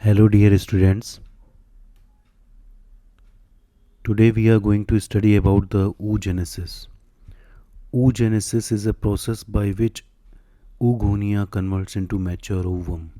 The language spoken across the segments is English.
Hello dear students, today we are going to study about the oogenesis. Oogenesis is a process by which oogonia converts into mature ovum.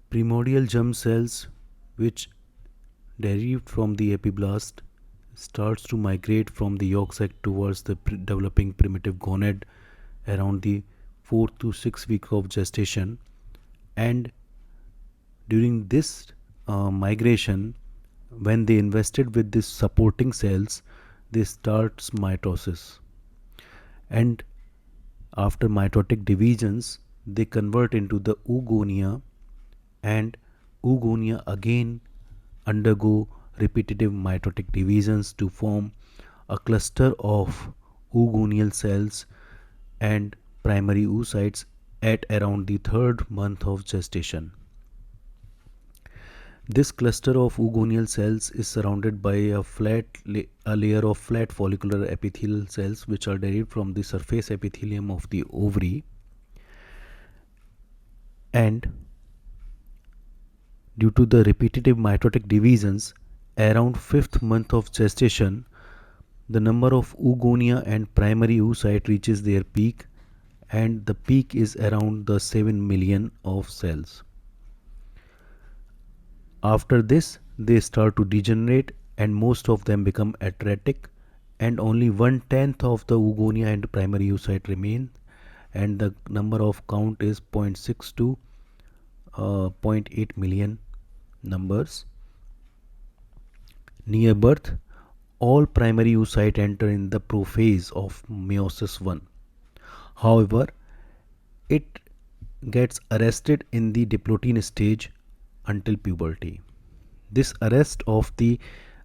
Primordial germ cells which derived from the epiblast starts to migrate from the yolk sac towards the developing primitive gonad around the 4 to 6 weeks of gestation, and during this migration, when they invested with these supporting cells, they starts mitosis, and after mitotic divisions they convert into the oogonia, and oogonia again undergo repetitive mitotic divisions to form a cluster of oogonial cells and primary oocytes at around the third month of gestation. This cluster of oogonial cells is surrounded by a layer of flat follicular epithelial cells which are derived from the surface epithelium of the ovary, and due to the repetitive mitotic divisions around 5th month of gestation, the number of oogonia and primary oocyte reaches their peak, and the peak is around the 7 million of cells. After this, they start to degenerate and most of them become atretic, and only 1/10 of the oogonia and primary oocyte remain, and the number of count is 0.6 to 0.8 million numbers. Near birth, all primary oocyte enter in the prophase of meiosis 1. However, it gets arrested in the diplotin stage until puberty. This arrest of the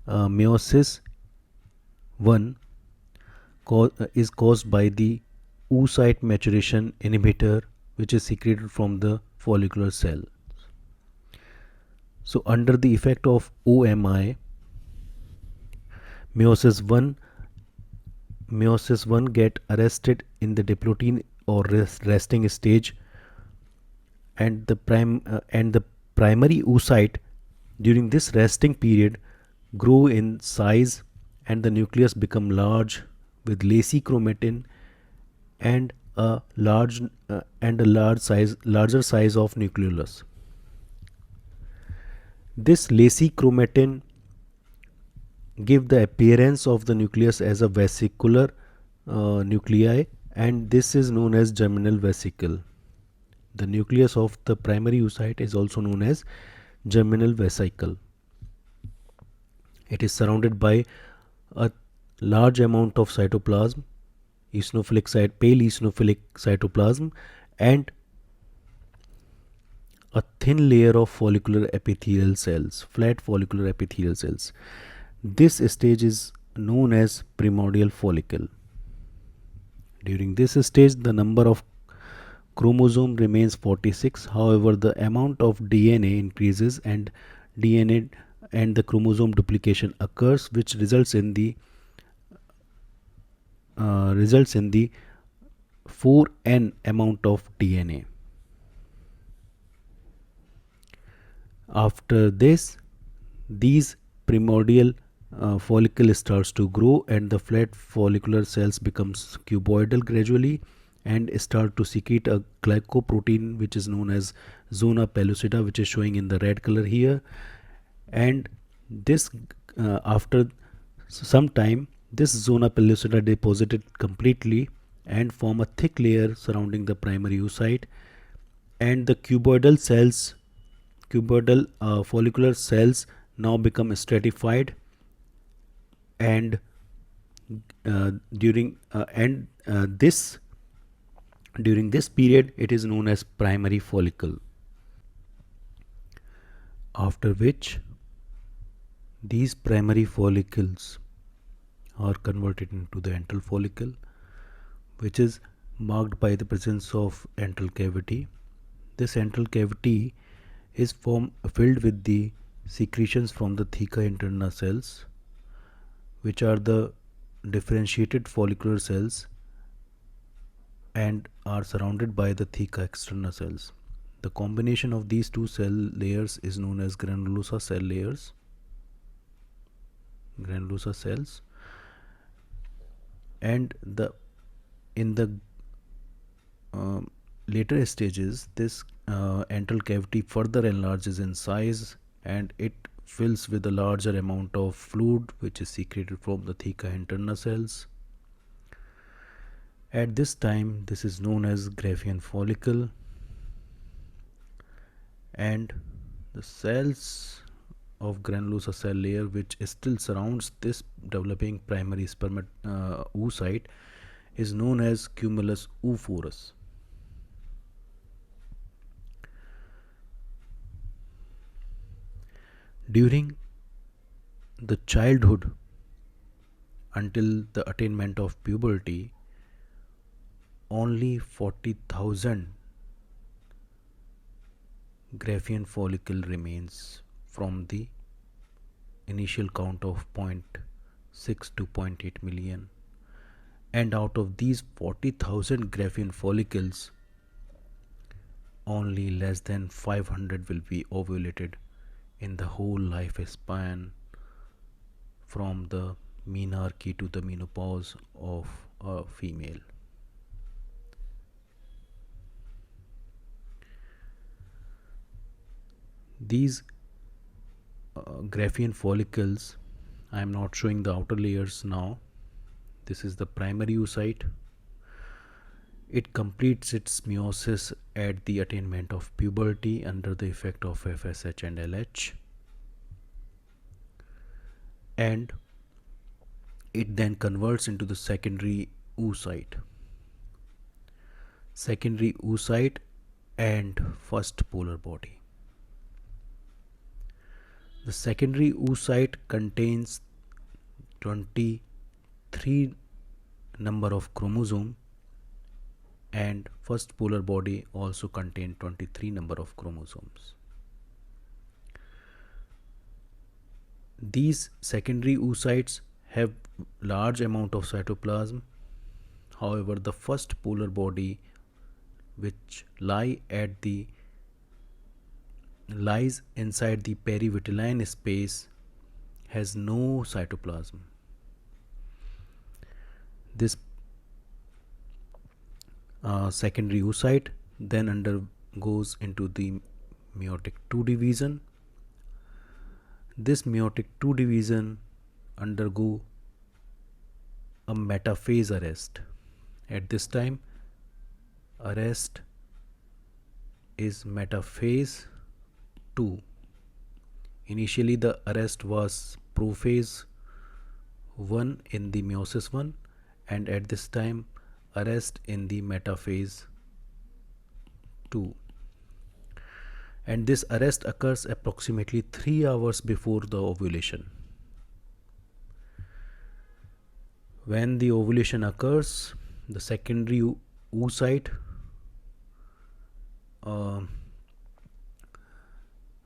meiosis 1 is caused by the oocyte maturation inhibitor which is secreted from the follicular cell. So under the effect of OMI, meiosis 1 get arrested in the diplotin or resting stage, and the primary oocyte during this resting period grow in size, and the nucleus become large with lacy chromatin and a larger size of nucleolus. This lacy chromatin give the appearance of the nucleus as a vesicular nuclei, and this is known as germinal vesicle. The nucleus of the primary oocyte is also known as germinal vesicle. It is surrounded by a large amount of cytoplasm, pale eosinophilic cytoplasm, and a thin layer of follicular epithelial cells, flat follicular epithelial cells. This stage is known as primordial follicle. During this stage, the number of chromosome remains 46. However, the amount of DNA increases, and DNA and the chromosome duplication occurs, which results in the 4n amount of DNA. After this, these primordial follicle starts to grow, and the flat follicular cells becomes cuboidal gradually and start to secrete a glycoprotein which is known as zona pellucida, which is showing in the red color here. And this after some time, this zona pellucida deposited completely and form a thick layer surrounding the primary oocyte, and the cuboidal follicular cells now become stratified, and during this period it is known as primary follicle, after which these primary follicles are converted into the antral follicle, which is marked by the presence of antral cavity. This antral cavity is filled with the secretions from the theca interna cells, which are the differentiated follicular cells and are surrounded by the theca externa cells. The combination of these two cell layers is known as granulosa cell layers, granulosa cells, and in the later stages, this antral cavity further enlarges in size and it fills with a larger amount of fluid which is secreted from the theca interna cells. At this time, this is known as Graafian follicle, and the cells of granulosa cell layer which still surrounds this developing primary oocyte is known as cumulus oophorus. During the childhood until the attainment of puberty, only 40,000 Graafian follicle remains from the initial count of 0.6 to 0.8 million, and out of these 40,000 Graafian follicles, only less than 500 will be ovulated in the whole lifespan from the menarche to the menopause of a female. These Graafian follicles, I am not showing the outer layers now. This is the primary oocyte. It completes its meiosis at the attainment of puberty under the effect of FSH and LH, and it then converts into the secondary oocyte. Secondary oocyte and first polar body. The secondary oocyte contains 23 number of chromosome, and first polar body also contains 23 number of chromosomes. These secondary oocytes have large amount of cytoplasm. However, the first polar body, which lies inside the perivitelline space, has no cytoplasm. This secondary oocyte then undergoes into the meiotic II division. This meiotic II division undergo a metaphase arrest. At this time, arrest is metaphase 2. Initially, the arrest was prophase 1 in the meiosis 1, and at this time, arrest in the metaphase 2. And this arrest occurs approximately 3 hours before the ovulation. When the ovulation occurs, the secondary oocyte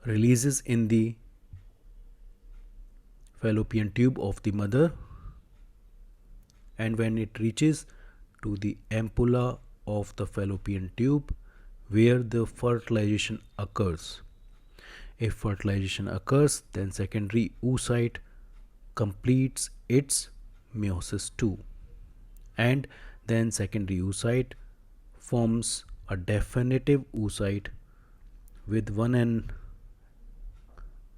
releases in the fallopian tube of the mother, and when it reaches to the ampulla of the fallopian tube where the fertilization occurs. If fertilization occurs, then secondary oocyte completes its meiosis II, and then secondary oocyte forms a definitive oocyte with 1n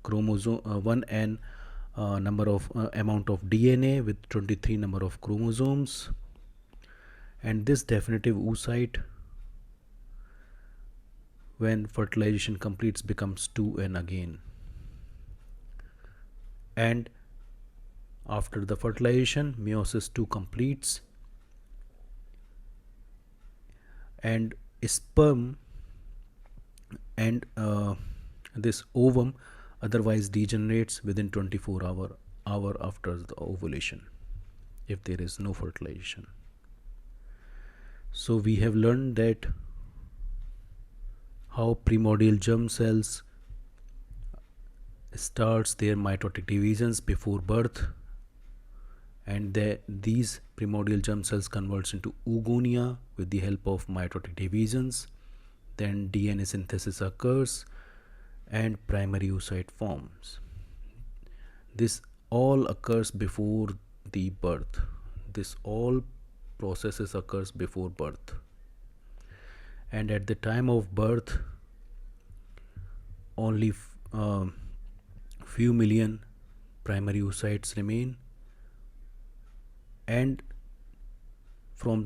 chromosome, 1n number of amount of DNA with 23 number of chromosomes, and this definitive oocyte, when fertilization completes, becomes 2n again. And after the fertilization, meiosis II completes, and sperm and this ovum otherwise degenerates within 24 hour after the ovulation if there is no fertilization. So we have learned that how primordial germ cells starts their mitotic divisions before birth, and these primordial germ cells converts into oogonia with the help of mitotic divisions. then DNA synthesis occurs, and primary oocyte forms. This all occurs before the birth. This all processes occurs before birth. And at the time of birth, only few million primary oocytes remain, and from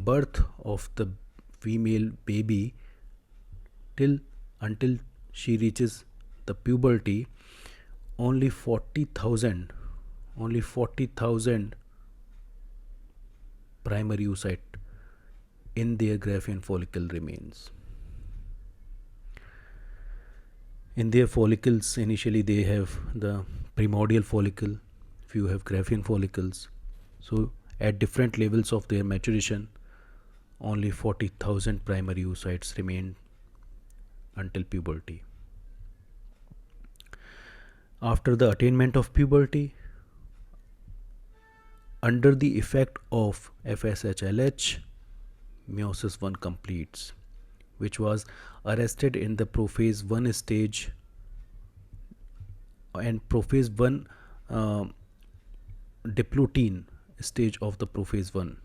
birth of the female baby till until she reaches the puberty, only 40,000 primary oocyte in their Graafian follicle remains. In their follicles, initially they have the primordial follicle, few have Graafian follicles. So at different levels of their maturation, only 40,000 primary oocytes remain until puberty. After the attainment of puberty, under the effect of FSHLH, meiosis 1 completes, which was arrested in the prophase 1 stage, and prophase 1 diplotin stage of the prophase 1,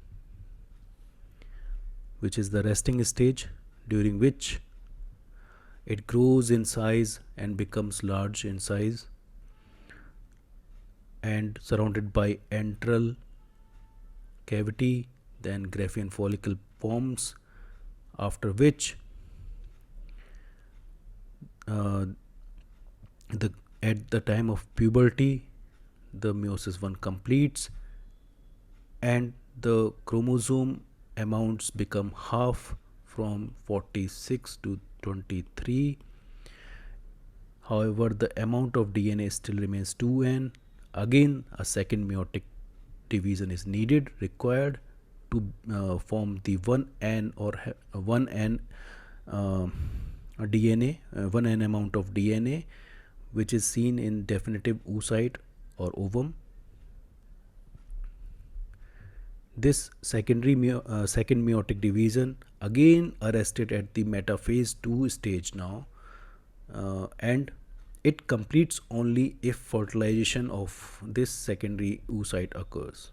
which is the resting stage, during which it grows in size and becomes large in size and surrounded by antral cavity. Then Graafian follicle forms, after which at the time of puberty, the meiosis 1 completes and the chromosome amounts become half, from 46 to 23. However, the amount of DNA still remains 2n. Again, a second meiotic division is required to form the 1n or 1n DNA, 1n amount of DNA, which is seen in definitive oocyte or ovum. This second meiotic division again arrested at the metaphase 2 stage now, and it completes only if fertilization of this secondary oocyte occurs.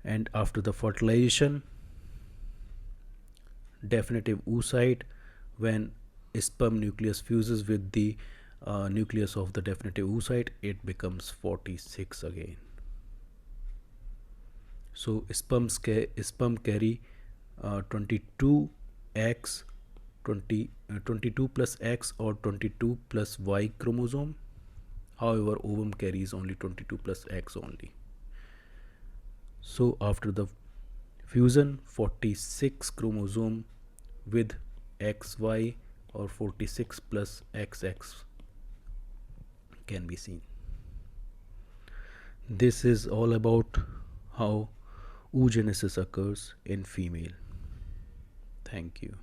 And after the fertilization, definitive oocyte, when sperm nucleus fuses with the nucleus of the definitive oocyte, it becomes 46 again. So sperm carry 22x, 22 plus X or 22 plus Y chromosome. However, ovum carries only 22 plus X only. So after the fusion, 46 chromosome with XY or 46 plus XX can be seen. This is all about how oogenesis occurs in female. Thank you.